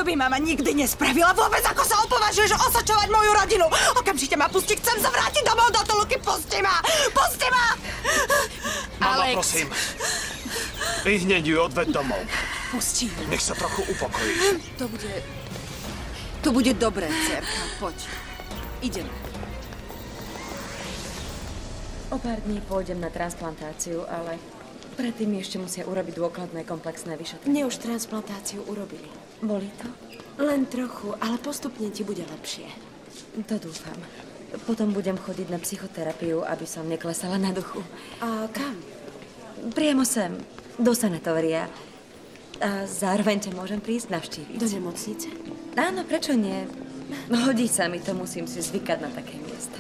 by mama nikdy nespravila. Vôbec ako sa opovažuješ osočovať moju rodinu. Okamžite ma pusti, chcem sa vrátiť domov do Toluky. Pusti ma! Pusti ma! Mama, prosím. Hneď ju odved domov. Pusti. Nech sa trochu upokojí. To bude dobré, dcerka. Poď. Ideme. O pár dní pôjdem na transplantáciu, ale predtým ešte musia urobiť dôkladné komplexné vyšetrenie. Mne už transplantáciu urobili. Boli to? Len trochu, ale postupne ti bude lepšie. To dúfam. Potom budem chodiť na psychoterapiu, aby som neklesala na duchu. A kam? Priamo sem, do sanatória. A zároveň ťa môžem prísť navštíviť. Do nemocnice? Áno, prečo nie? Hodí sa mi to, musím si zvykať na také miesta.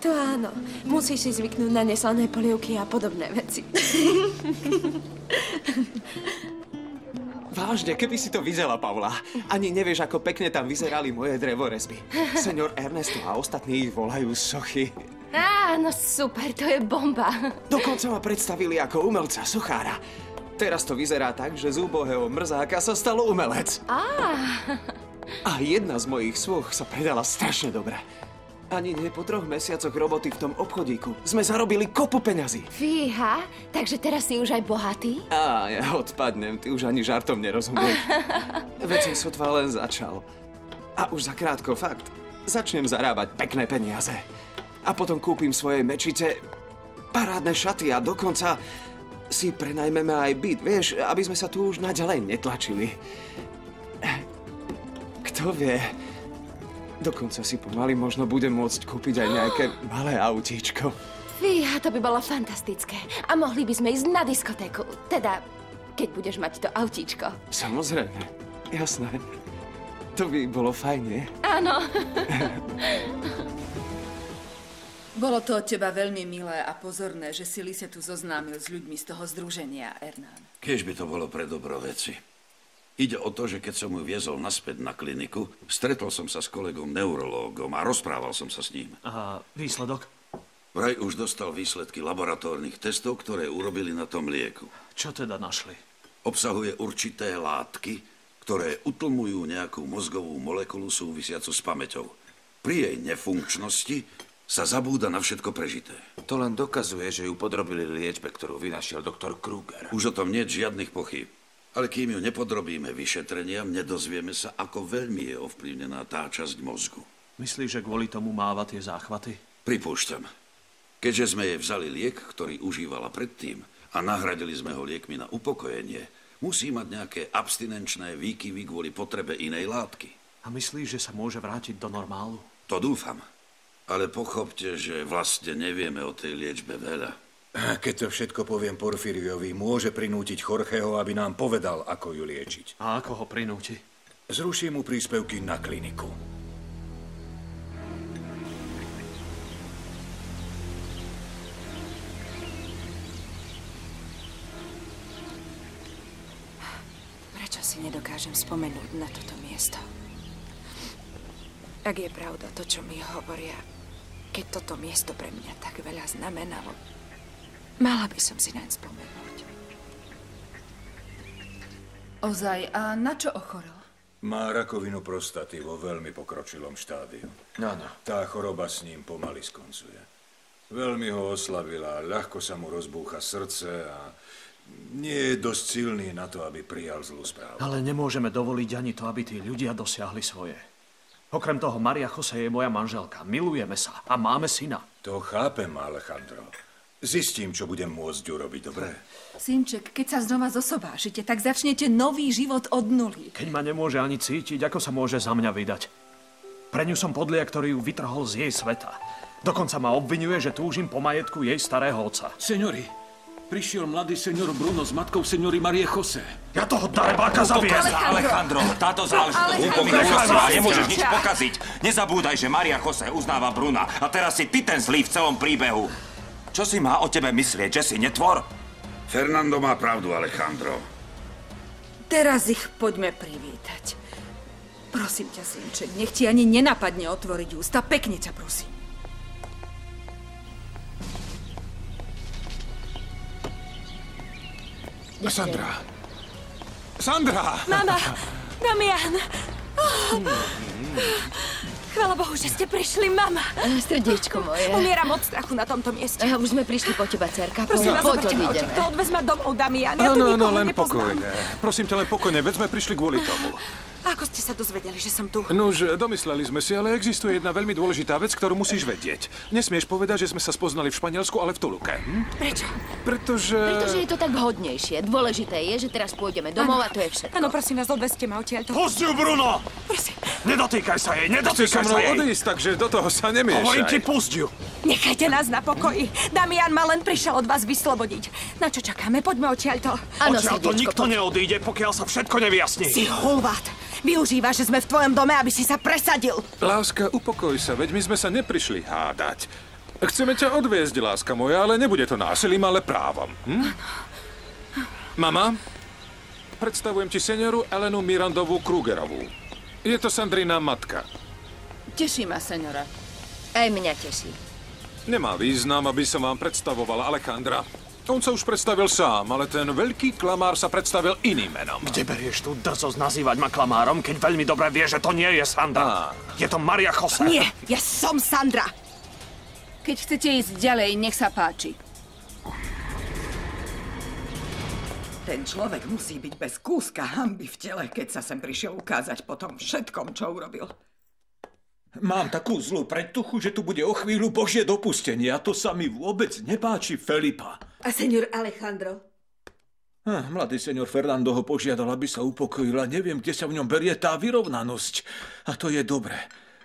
To áno. Musíš si zvyknúť na neslané polievky a podobné veci. Vážne, keby si to videla, Pavla. Ani nevieš, ako pekne tam vyzerali moje drevorezby. Senior Ernesto a ostatní ich volajú sochy. Áno, super, to je bomba. Dokonca ma predstavili ako umelca, sochára. Teraz to vyzerá tak, že z úbohého mrzáka sa stalo umelec. A jedna z mojich svoch sa predala strašne dobre. Ani nie po 3 mesiacoch roboty v tom obchodíku sme zarobili kopu peňazí. Fíha, takže teraz si už aj bohatý? Ja odpadnem, ty už ani žartom nerozumieš. Veď som sotva len začal. A už zakrátko, fakt, začnem zarábať pekné peniaze. A potom kúpim svoje mečite, parádne šaty a dokonca si prenajmeme aj byt, vieš, aby sme sa tu už naďalej netlačili. Kto vie... Dokonca si pomaly možno budem môcť kúpiť aj nejaké malé autíčko. Fíha, to by bolo fantastické. A mohli by sme ísť na diskotéku. Teda, keď budeš mať to autíčko. Samozrejme, jasné. To by bolo fajn, nie? Áno. Bolo to od teba veľmi milé a pozorné, že si Lise tu zoznámil s ľuďmi z toho združenia, Hernán. Keď by to bolo pre dobro veci. Ide o to, že keď som ju viezol naspäť na kliniku, stretol som sa s kolegom neurológom a rozprával som sa s ním. A výsledok? Vraj už dostal výsledky laboratórnych testov, ktoré urobili na tom lieku. Čo teda našli? Obsahuje určité látky, ktoré utlmujú nejakú mozgovú molekulu súvisiacu s pamäťou. Pri jej nefunkčnosti sa zabúda na všetko prežité. To len dokazuje, že ju podrobili liečbe, ktorú vynašiel doktor Kruger. Už o tom nie je žiadnych pochýb. Ale kým ju nepodrobíme vyšetreniam, nedozvieme sa, ako veľmi je ovplyvnená tá časť mozgu. Myslíš, že kvôli tomu máva tie záchvaty? Pripúšťam. Keďže sme jej vzali liek, ktorý užívala predtým a nahradili sme ho liekmi na upokojenie, musí mať nejaké abstinenčné výkyvy kvôli potrebe inej látky. A myslíš, že sa môže vrátiť do normálu? To dúfam. Ale pochopte, že vlastne nevieme o tej liečbe veľa. Keď to všetko poviem Porfíriovi, môže prinútiť Jorgeho, aby nám povedal, ako ju liečiť. A ako ho prinúti? Zruší mu príspevky na kliniku. Prečo si nedokážem spomenúť na toto miesto? Ak je pravda to, čo mi hovoria, keď toto miesto pre mňa tak veľa znamenalo, mala by som si naň spomenúť. Ozaj, a na čo ochorel? Má rakovinu prostaty vo veľmi pokročilom štádiu. Áno. Tá choroba s ním pomaly skoncuje. Veľmi ho oslabila, ľahko sa mu rozbúcha srdce a nie je dosť silný na to, aby prijal zlú správu. Ale nemôžeme dovoliť ani to, aby tí ľudia dosiahli svoje. Okrem toho, Maria Jose je moja manželka. Milujeme sa a máme syna. To chápem, Alejandro. Zistím, čo budem môcť urobiť, dobre? Synček, keď sa znova zosobášite, tak začnete nový život od nuly. Keď ma nemôže ani cítiť, ako sa môže za mňa vydať? Pre ňu som podliek, ktorý ju vytrhol z jej sveta. Dokonca ma obvinuje, že túžim po majetku jej starého otca. Seniori, prišiel mladý senior Bruno s matkou seniory Marie Jose. Ja toho darebáka zaviesť! Alejandro, táto záležitosť a nemôžeš nič pokaziť. Nezabúdaj, že Maria Jose uznáva Bruna a teraz si ty ten zlý v celom príbehu. Čo si má o tebe myslieť, že si netvor? Fernando má pravdu, Alejandro. Teraz ich poďme privítať. Prosím ťa, synček, nech ti ani nenapadne otvoriť ústa. Pekne ťa prosím. Sandra! Sandra! Mama! Damian! Chvála Bohu, že ste prišli, mama. Srdiečko moje. Umieram od strachu na tomto mieste. Už sme prišli po teba, dcerka. Prosím vás, Poď, zoberte ma ideme. odtiaľto, odvez ma domov, Damian. Ja tu Áno, nikoho len nepoznám. pokojne. Prosím ťa, len pokojne, veď sme prišli kvôli tomu. Ako ste sa dozvedeli, že som tu? Nuž, domysleli sme si, ale existuje jedna veľmi dôležitá vec, ktorú musíš vedieť. Nesmieš povedať, že sme sa spoznali v Španielsku, ale v Toluke. Prečo? Pretože Pretože je to tak vhodnejšie. Dôležité je, že teraz pôjdeme domov a to je všetko. Áno, prosím vás, odvezte ma odtiaľto. Pusť ju, Bruno! Prosím. Nedotýkaj sa jej, chceš so nedotýkaj sa mnou jej! odísť, takže do toho sa nemiešaj. Hovorím ti, pusť ju! Nechajte nás na pokoji. Damian ma len prišiel od vás vyslobodiť. Na čo čakáme? Poďme odtiaľto. Áno, Odtiaľto srdiečko, nikto neodíde, pokiaľ sa všetko nevyjasní. Si hulvát. Využívaš, že sme v tvojom dome, aby si sa presadil. Láska, upokoj sa, veď my sme sa neprišli hádať. Chceme ťa odviezť, láska moja, ale nebude to násilím, ale právom. Mama, predstavujem ti senioru Elenu Mirandovú Krugerovú. Je to Sandrina matka. Teší ma, senora. Aj mňa teší. Nemá význam, aby som vám predstavovala Alejandra. On sa už predstavil sám, ale ten veľký klamár sa predstavil iným menom. Kde berieš tú drzosť nazývať ma klamárom, keď veľmi dobre vie, že to nie je Sandra? Je to Maria Jose. Nie, ja som Sandra. Keď chcete ísť ďalej, nech sa páči. Ten človek musí byť bez kúska hanby v tele, keď sa sem prišiel ukázať po tom všetkom, čo urobil. Mám takú zlú predtuchu, že tu bude o chvíľu Božie dopustenie a to sa mi vôbec nepáči, Felipa. A senior Alejandro? Mladý senior Fernando ho požiadal, aby sa upokojila. Neviem, kde sa v ňom berie tá vyrovnanosť. A to je dobré,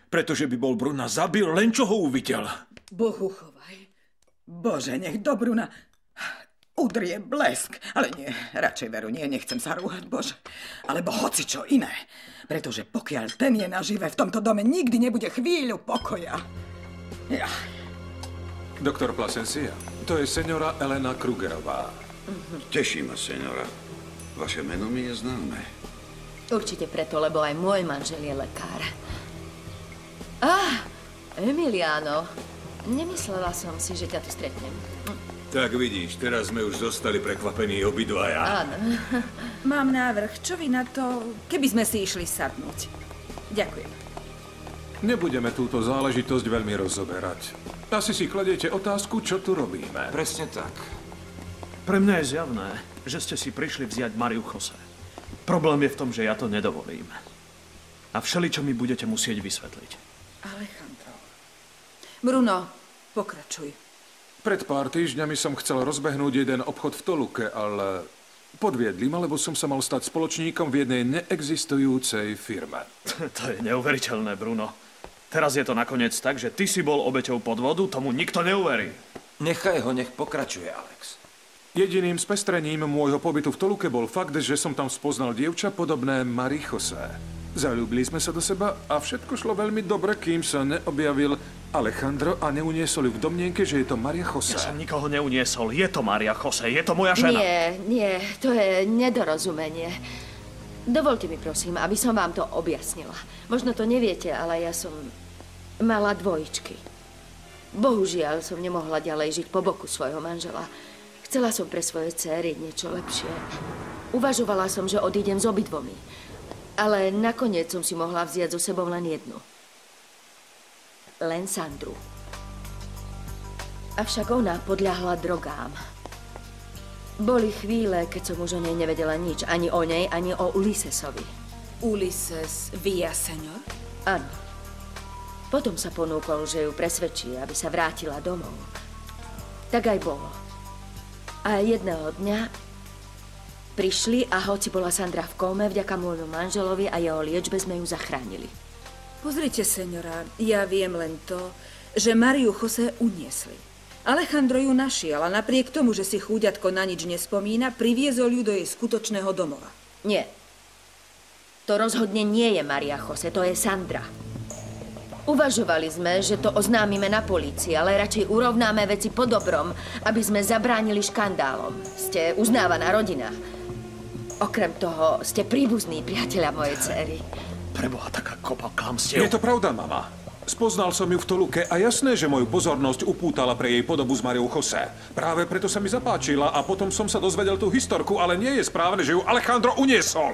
pretože by bol Bruna zabil, len čo ho uvidel. Bohu chovaj. Bože, nech do Bruna udrie blesk. Ale nie, radšej veru nie, nechcem sa rúhať, Bože. Alebo hoci čo iné. Pretože pokiaľ ten je nažive, v tomto dome nikdy nebude chvíľu pokoja. Ja. Doktor Plasencia, to je seniora Elena Krugerová. Teší ma, senora. Vaše meno mi je známe. Určite preto, lebo aj môj manžel je lekár. Emiliano. Nemyslela som si, že ťa tu stretnem. Tak vidíš, teraz sme už zostali prekvapení obidvaja. Áno. Mám návrh. Čo vy na to, keby sme si išli sadnúť? Ďakujem. Nebudeme túto záležitosť veľmi rozoberať. Asi si kladiete otázku, čo tu robíme. Presne tak. Pre mňa je zjavné, že ste si prišli vziať Mariu Jose. Problém je v tom, že ja to nedovolím. A všeličo mi budete musieť vysvetliť. Alejandro. Bruno, pokračuj. Pred pár týždňami som chcel rozbehnúť jeden obchod v Toluke, ale podviedli ma, lebo som sa mal stať spoločníkom v jednej neexistujúcej firme. To je neuveriteľné, Bruno. Teraz je to nakoniec tak, že ty si bol obeťou podvodu, tomu nikto neuverí. Nechaj ho, nech pokračuje, Alex. Jediným spestrením môjho pobytu v Toluke bol fakt, že som tam spoznal dievča podobné Marii Jose. Zaľúbili sme sa do seba a všetko šlo veľmi dobre, kým sa neobjavil Alejandro a neuniesol ju v domnienke, že je to Maria Jose. Ja som nikoho neuniesol. Je to Maria Jose, je to moja žena. Nie, to je nedorozumenie. Dovolte mi, prosím, aby som vám to objasnila. Možno to neviete, ale ja som mala dvojičky. Bohužiaľ som nemohla ďalej žiť po boku svojho manžela. Chcela som pre svoje céry niečo lepšie. Uvažovala som, že odídem s obidvomi. Ale nakoniec som si mohla vziať so sebou len jednu. Len Sandru. Avšak ona podľahla drogám. Boli chvíle, keď som už o nej nevedela nič. Ani o nej, ani o Ulisesovi. Ulises Villaseñor? Áno. Potom sa ponúkol, že ju presvedčí, aby sa vrátila domov. Tak aj bolo. A jedného dňa prišli a hoci bola Sandra v kóme, vďaka môjmu manželovi a jeho liečbe sme ju zachránili. Pozrite, senora, ja viem len to, že Mariu Jose uniesli. Alejandro ju našiel a napriek tomu, že si chúďatko na nič nespomína, priviezol ju do jej skutočného domova. Nie. To rozhodne nie je Maria Jose, to je Sandra. Uvažovali sme, že to oznámime na polícii, ale radšej urovnáme veci po dobrom, aby sme zabránili škandálom. Ste uznávaná rodina. Okrem toho, ste príbuzní priateľa mojej dcery. Preboha, taká kopa klamstiev. Je to pravda, mama. Spoznal som ju v Toluke a jasné, že moju pozornosť upútala pre jej podobu s Mariou Jose. Práve preto sa mi zapáčila a potom som sa dozvedel tú historku, ale nie je správne, že ju Alejandro uniesol.